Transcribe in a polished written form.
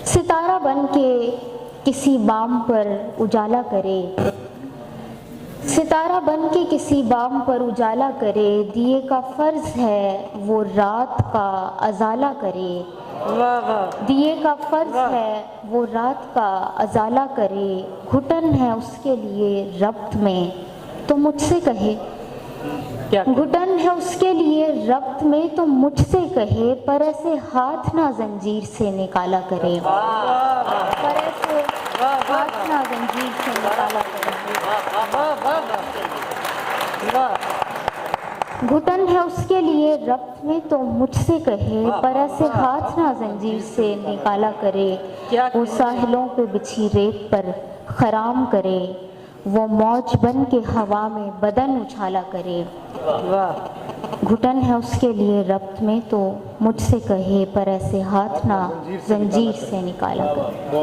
ستارہ بن کے کسی بام پر اجالا کرے، ستارہ بن کے کسی بام پر اجالا کرے، دیے کا فرض ہے وہ رات کا ازالہ کرے، دیے کا فرض ہے وہ رات کا ازالہ کرے، گھٹن ہے اس کے لیے ربط میں تو مجھ سے کہے، گھٹن ہے اس کے لیے ربط میں تو مجھ سے کہے، پر ایسے ہاتھ نہ زنجیر سے نکالا کرے، پر ایسے ہاتھ نہ زنجیر سے نکالا کرے، گھٹن ہے اس کے لیے ربط میں تو مجھ سے کہے، پر ایسے ہاتھ نہ زنجیر سے نکالا کرے، وہ ساحلوں پہ بچھی ریت پر خرام کرے، وہ موج بن کے ہوا میں بدن اچھالا کرے، گھٹن ہے اس کے لیے ربط میں تو مجھ سے کہے، پر ایسے ہاتھ نہ زنجیر سے نکالا کرے۔